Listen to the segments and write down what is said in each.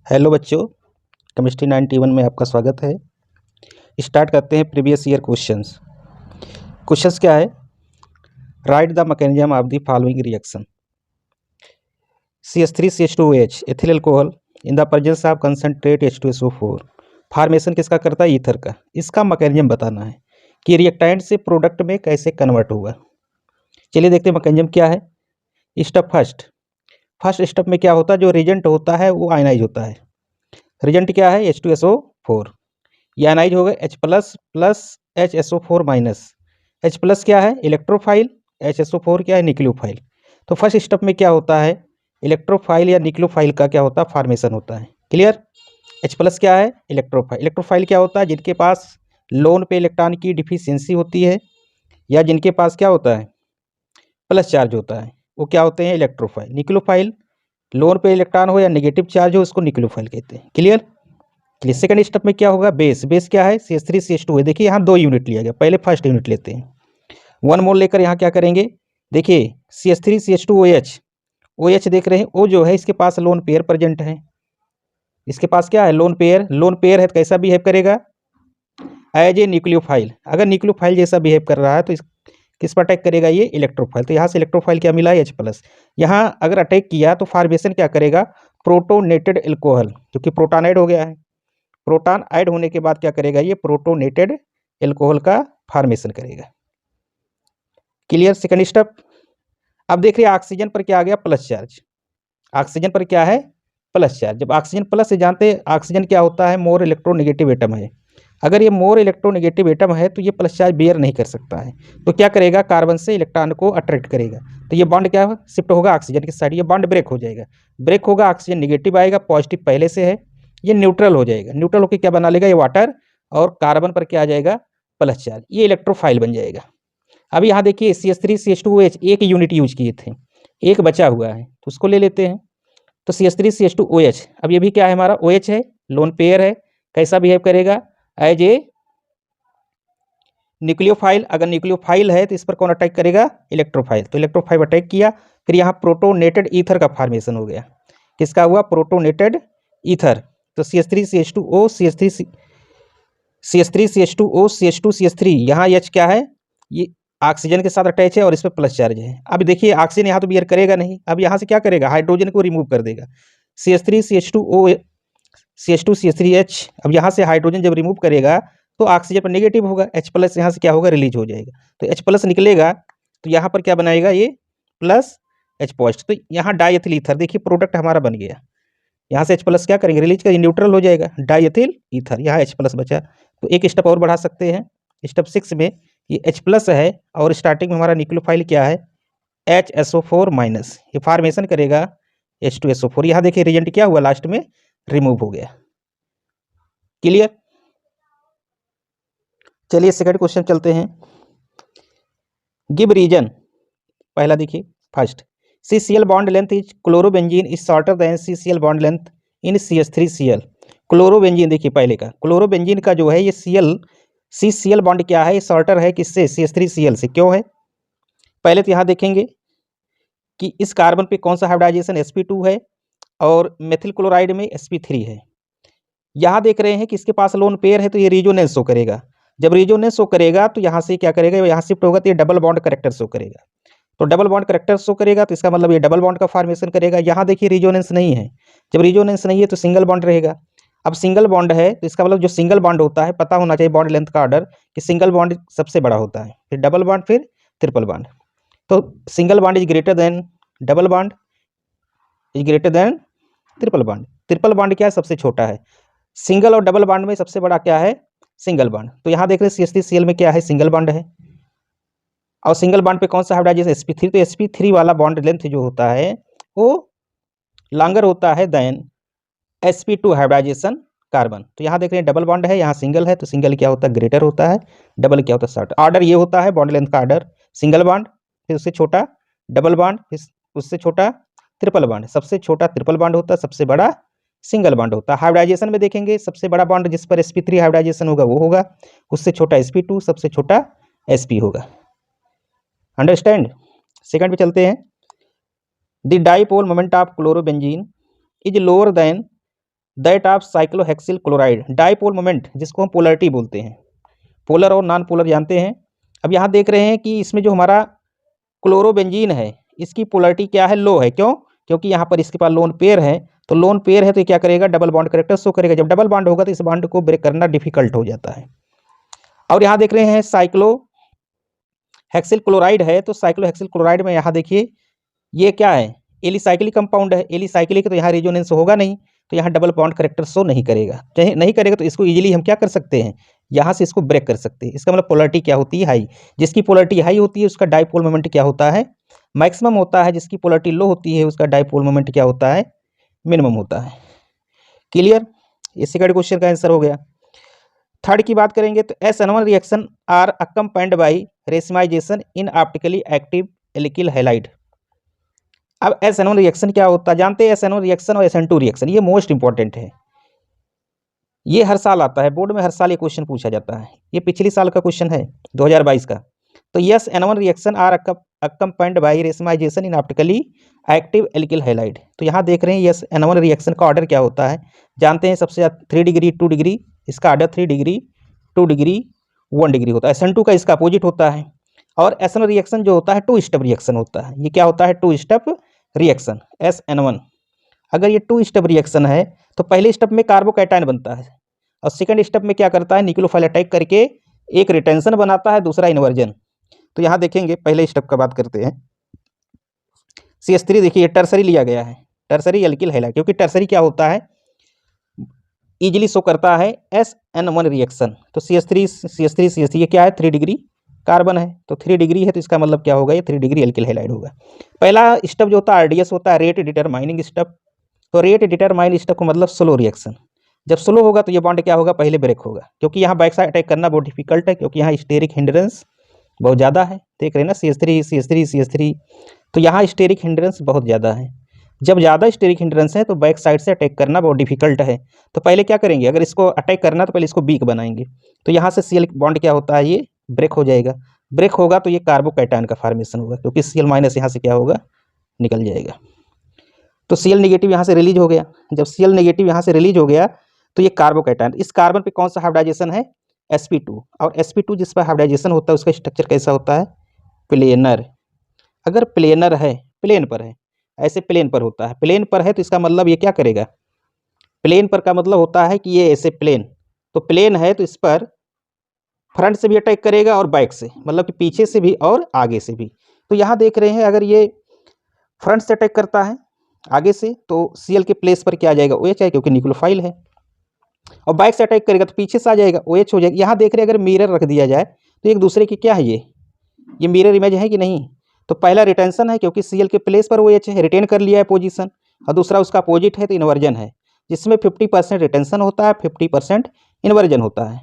Hello बच्चों, chemistry 91 में आपका स्वागत है। स्टार्ट करते हैं प्रीवियस ईयर क्वेश्चंस। क्वेश्चंस क्या है? Right the mechanism of the following reaction CH3CH2OH ethyl alcohol in the presence of concentrate H2SO4। Formation किसका करता है? ईथर का। इसका मैकेनिज्म बताना है कि रिएक्टेंट से प्रोडक्ट में कैसे कन्वर्ट होगा। चलिए देखते हैं मैकेनिज्म क्या है। स्टेप फर्स्ट स्टेप में क्या होता है? जो रिएजेंट होता है वो आयनाइज होता है। रिएजेंट क्या है? H2SO4। ये आयनाइज होगा H plus plus HSO4 minus. H plus क्या है? इलेक्ट्रोफाइल। HSO4 क्या है? न्यूक्लियोफाइल। तो फर्स्ट स्टेप में क्या होता है? इलेक्ट्रोफाइल या न्यूक्लियोफाइल का क्या होता है? फॉर्मेशन होता है। क्लियर? H प्लस क्या है? इलेक्ट्रोफाइल। इलेक्ट्रोफाइल क्या होता है? जिनके पास लोन पे इलेक्ट्रॉन की डिफिशियंसी होती है या जिनके पास क्या होता है? प्लस चार्ज होता है, वो क्या होते हैं? इलेक्ट्रोफाइल। न्यूक्लियोफाइल लोन पे इलेक्ट्रॉन हो या नेगेटिव चार्ज हो, उसको न्यूक्लियोफाइल कहते हैं। क्लियर? चलिए सेकंड स्टेप में क्या होगा? बेस क्या है? CH3CH2 है। देखिए यहाँ 2 यूनिट लिया गया, पहले फर्स्ट यूनिट लेते हैं। 1 मोल लेकर यहाँ क्या करेंगे? देखिए CH3CH2OH, OH देख रहे हैं, O जो है इसके पास लोन पेयर प्रेजेंट है। इसके पास क्या है? लोन पेयर है तो कैसा बिहेव करेगा? As a nucleophile. अगर न्यूक्लियोफाइल जैसा बिहेव कर रहा है तो किस पर अटैक करेगा? ये इलेक्ट्रोफाइल। तो यहाँ से इलेक्ट्रोफाइल क्या मिला? H plus. यहाँ अगर अटैक किया तो फॉर्मेशन क्या करेगा? प्रोटोनेटेड एल्कोहल, क्योंकि प्रोटोनाइड हो गया है। प्रोटॉन ऐड होने के बाद क्या करेगा? ये प्रोटोनेटेड एल्कोहल का फॉर्मेशन करेगा। क्लियर? Second step. अब देख रहे हैं ऑक्सीजन पर क्या आ गया? Plus charge. ऑक्सीजन पर क्या है? Plus charge. जब ऑक्सीजन प्लस से जानते हैं ऑक्सीजन क्या होता है? मोर इलेक्ट्रोनेगेटिव एटम है। अगर ये मोर इलेक्ट्रोनेगेटिव एटम है तो ये प्लस चार्ज बेयर नहीं कर सकता है, तो क्या करेगा? कार्बन से इलेक्ट्रॉन को अट्रैक्ट करेगा। तो ये बॉन्ड क्या शिफ्ट होगा? ऑक्सीजन की साइड। ये बॉन्ड ब्रेक हो जाएगा। ब्रेक होगा, ऑक्सीजन निगेटिव आएगा, पॉजिटिव पहले से है, ये न्यूट्रल हो जाएगा। न्यूट्रल होकर क्या बना लेगा? ये वाटर, और कार्बन पर क्या आ जाएगा? Plus charge. ये इलेक्ट्रोफाइल बन जाएगा। अब यहाँ देखिए CH3CH2OH एक यूनिट यूज किए थे, एक बचा हुआ है तो उसको ले लेते हैं। तो CH3CH2OH, अब ये भी क्या है? हमारा OH है, लोन पेयर है। कैसा बिहेव करेगा? As a nucleophile. अगर न्यूक्लियोफाइल है तो इस पर कौन अटैक करेगा? इलेक्ट्रोफाइल। तो इलेक्ट्रोफाइल अटैक किया, फिर यहाँ प्रोटोनेटेड ईथर का फॉर्मेशन हो गया। किसका हुआ? Protonated ether. तो CH3CH2O CH3CH2O CH2CH3, यहाँ H क्या है? ये ऑक्सीजन के साथ अटैच है और इस पर प्लस चार्ज है। अब देखिए ऑक्सीजन यहाँ तो बियर करेगा नहीं, अब यहाँ से क्या करेगा? हाइड्रोजन को रिमूव कर देगा। CH3CH2O CH2CH3H, अब यहाँ से हाइड्रोजन जब रिमूव करेगा तो ऑक्सीजन पर नेगेटिव होगा, H प्लस यहाँ से क्या होगा? रिलीज हो जाएगा। तो H प्लस निकलेगा तो यहाँ पर क्या बनाएगा? ये प्लस H पॉजिटिव। तो यहाँ डाईएथिल ईथर, देखिए प्रोडक्ट हमारा बन गया। यहाँ से H प्लस क्या करेंगे? रिलीज करेंगे, न्यूट्रल हो जाएगा, डाईएथिल ईथर। यहाँ H प्लस बचा। तो एक स्टेप और बढ़ा सकते हैं। स्टेप 6 में ये H प्लस है और स्टार्टिंग में हमारा न्यूक्लियोफाइल क्या है? HSO4 minus. ये फॉर्मेशन करेगा H2SO4। यहाँ देखिए रिएजेंट क्या हुआ? लास्ट में रिमूव हो गया। क्लियर? चलिए सेकंड क्वेश्चन चलते हैं। Give reason. पहला देखिए first, CCl bond length is chlorobenzene is shorter than CCl bond length in CH3Cl। Chlorobenzene देखिए पहले का, क्लोरोबेंजीन का जो है ये CCl बॉन्ड क्या है? ये शॉर्टर है किससे? CH3Cl से। क्यों है? पहले तो यहाँ देखेंगे कि इस कार्बन पे कौन सा हाइब्रिडाइजेशन? sp2 है और मेथिल क्लोराइड में sp3 है। यहाँ देख रहे हैं कि इसके पास लोन पेयर है तो ये रिजोनेंस शो करेगा। जब रिजोनेंस शो करेगा तो यहाँ से क्या करेगा? यहाँ शिफ्ट होगा तो ये डबल बॉन्ड करेक्टर शो करेगा। तो डबल बॉन्ड करेक्टर शो करेगा तो इसका मतलब ये डबल बॉन्ड का फॉर्मेशन करेगा। यहाँ देखिए रिजोनेंस नहीं है, जब रिजोनेंस नहीं है तो सिंगल बॉन्ड रहेगा। अब सिंगल बॉन्ड है तो इसका मतलब जो सिंगल बॉन्ड होता है, पता होना चाहिए बॉन्ड लेंथ का ऑर्डर, कि सिंगल बॉन्ड सबसे बड़ा होता है, फिर डबल बॉन्ड, फिर ट्रिपल बॉन्ड। तो single bond is greater than double bond is greater than triple bond. Triple bond क्या है? सबसे छोटा है। सिंगल और डबल बॉन्ड में सबसे बड़ा क्या है? Single bond. तो यहाँ देख रहे हैं CH3Cl में क्या है? सिंगल बॉन्ड है। और सिंगल बॉन्ड पे कौन सा हाइब्रिडाइजेशन? sp3। तो sp3 वाला बॉन्ड लेंथ जो होता है वो लॉन्गर होता है देन sp2 हाइब्रिडाइजेशन कार्बन। तो यहाँ देख रहे हैं डबल बॉन्ड है, यहाँ सिंगल है, तो सिंगल क्या होता है? ग्रेटर होता है, डबल क्या होता है? शॉर्ट। ऑर्डर ये होता है बॉन्ड लेंथ का ऑर्डर, सिंगल बॉन्ड, फिर उससे छोटा डबल बॉन्ड, फिर उससे छोटा ट्रिपल बॉन्ड। सबसे छोटा ट्रिपल बॉन्ड होता है, सबसे बड़ा सिंगल बॉन्ड होता है। हाइब्रिडाइजेशन में देखेंगे सबसे बड़ा बॉन्ड जिस पर sp3 हाइब्रिडाइजेशन होगा वो होगा, उससे छोटा sp2, सबसे छोटा sp होगा। अंडरस्टैंड? सेकंड पे चलते हैं। The dipole moment of chlorobenzene is lower than that of cyclohexyl chloride. Dipole moment जिसको हम पोलरिटी बोलते हैं, पोलर और नॉन पोलर जानते हैं। अब यहाँ देख रहे हैं कि इसमें जो हमारा क्लोरोबेंजीन है इसकी पोलरिटी क्या है, लो है। क्यों? क्योंकि यहाँ पर इसके पास लोन पेयर है, तो लोन पेयर है तो ये क्या करेगा, डबल बॉन्ड करेक्टर शो करेगा। जब डबल बॉन्ड होगा तो इस बॉन्ड को ब्रेक करना डिफिकल्ट हो जाता है। और यहाँ देख रहे हैं साइक्लोहेक्सिल क्लोराइड है, तो साइक्लोहेक्सिल क्लोराइड में यहाँ देखिए ये क्या है, एलिसाइक्लिक कंपाउंड है। एलिसाइक्लिक तो यहाँ रेजोनेंस होगा नहीं, तो यहाँ डबल बॉन्ड करेक्टर शो नहीं करेगा। चाहे नहीं करेगा तो इसको इजीली हम क्या कर सकते हैं, यहाँ से इसको ब्रेक कर सकते हैं। इसका मतलब पोलरिटी क्या होती है, हाई। जिसकी पोलरिटी हाई होती है उसका डाइपोल मोमेंट क्या होता है, मैक्सिमम होता है। जिसकी पोलरिटी लो होती है उसका डाइपोल मोमेंट क्या होता है, मिनिमम होता है। क्लियर? ये सेकंड क्वेश्चन का आंसर हो गया। थर्ड की बात करेंगे तो SN1 reaction are accompanied by racemisation in optically active alkyl halide. अब SN1 रिएक्शन क्या होता है, जानते हैं SN1 रिएक्शन और SN2 रिएक्शन, ये मोस्ट इंपॉर्टेंट है। ये हर साल आता है बोर्ड में, हर साल ये क्वेश्चन पूछा जाता है। ये पिछले साल का क्वेश्चन है 2022 का। तो SN1 reaction are accompanied by racemisation in optically active alkyl halide. तो यहाँ देख रहे हैं SN1 रिएक्शन का ऑर्डर क्या होता है, जानते हैं सबसे ज़्यादा 3 डिग्री 2 डिग्री, इसका ऑर्डर 3 डिग्री 2 डिग्री 1 डिग्री होता है। SN2 का इसका अपोजिट होता है। और SN1 रिएक्शन जो होता है 2 स्टेप रिएक्शन होता है। ये क्या होता है, 2 स्टेप रिएक्शन SN1। अगर ये 2 स्टेप रिएक्शन है तो पहले स्टेप में कार्बोकैटायन बनता है और सेकंड स्टेप में क्या करता है, न्यूक्लियोफाइल अटैक करके एक रिटेंशन बनाता है, दूसरा इन्वर्जन। तो यहाँ देखेंगे पहले स्टेप का बात करते हैं। CH3 देखिए टर्सरी लिया गया है, टर्सरी एल्किल हैलाइड, क्योंकि टर्सरी क्या होता है, इजीली शो करता है SN1 रिएक्शन। तो CH3 ये क्या है, 3 डिग्री कार्बन है, तो 3 डिग्री है, तो इसका मतलब क्या होगा, ये 3 डिग्री एल्किल हैलाइड होगा। पहला स्टेप जो होता है RDS होता है, रेट डिटरमाइनिंग स्टेप। तो रेट डिटरमाइनिंग स्टेप को मतलब स्लो रिएक्शन। जब स्लो होगा तो ये बॉन्ड क्या होगा, पहले ब्रेक होगा, क्योंकि यहाँ बैक साइड अटैक करना बहुत डिफिकल्ट है, क्योंकि यहाँ स्टेरिक हिंड्रेंस बहुत ज़्यादा है। देख रहे हैं ना, CH3 तो यहाँ स्टेरिक हिंड्रेंस बहुत ज़्यादा है। जब ज़्यादा स्टेरिक हिंड्रेंस है तो बैक साइड से अटैक करना बहुत डिफिकल्ट है। तो पहले क्या करेंगे, अगर इसको अटैक करना तो पहले इसको वीक बनाएंगे। तो यहाँ से Cl बॉन्ड क्या होता है, ये ब्रेक हो जाएगा। ब्रेक होगा तो ये कार्बोकैटायन का फॉर्मेशन होगा, क्योंकि Cl माइनस यहाँ से क्या होगा, निकल जाएगा। तो Cl नेगेटिव यहाँ से रिलीज हो गया। जब Cl नेगेटिव यहाँ से रिलीज हो गया तो ये कार्बोकैटायन, इस कार्बन पे कौन सा हाइब्रिडाइजेशन है, sp2। और sp2 जिस पर हाइब्रिडाइजेशन होता है उसका स्ट्रक्चर कैसा होता है, प्लेनर। अगर प्लेनर है, प्लेन पर है, ऐसे प्लेन पर होता है, प्लेन पर है तो इसका मतलब ये क्या करेगा, प्लेन पर का मतलब होता है कि ये ऐसे प्लेन, तो प्लेन है तो इस पर फ्रंट से भी अटैक करेगा और बैक से, मतलब कि पीछे से भी और आगे से भी। तो यहाँ देख रहे हैं अगर ये फ्रंट से अटैक करता है आगे से तो Cl के प्लेस पर क्या आ जाएगा, OH है, क्योंकि न्यूक्लियोफाइल है। और बैक से अटैक करेगा तो पीछे से आ जाएगा, OH हो जाएगा। यहाँ देख रहे हैं अगर मिरर रख दिया जाए तो एक दूसरे की क्या है, ये मिरर इमेज है कि नहीं। तो पहला रिटेंशन है, क्योंकि Cl के प्लेस पर OH है, रिटेन कर लिया है पोजीशन, और दूसरा उसका अपोजिट है तो इन्वर्जन है, जिसमें 50% रिटेंशन होता है, 50% इन्वर्जन होता है।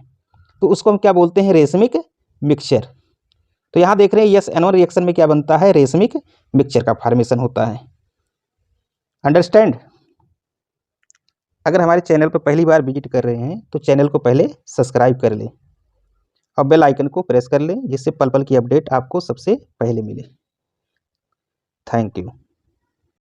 तो उसको हम क्या बोलते हैं, रेशमिक मिक्सचर। तो यहाँ देख रहे हैं SN1 रिएक्शन में क्या बनता है, रेशमिक मिक्सचर का फॉर्मेशन होता है। अंडरस्टैंड? अगर हमारे चैनल पर पहली बार विजिट कर रहे हैं तो चैनल को पहले सब्सक्राइब कर लें और बेल आइकन को प्रेस कर लें, जिससे पल पल की अपडेट आपको सबसे पहले मिले। Thank you.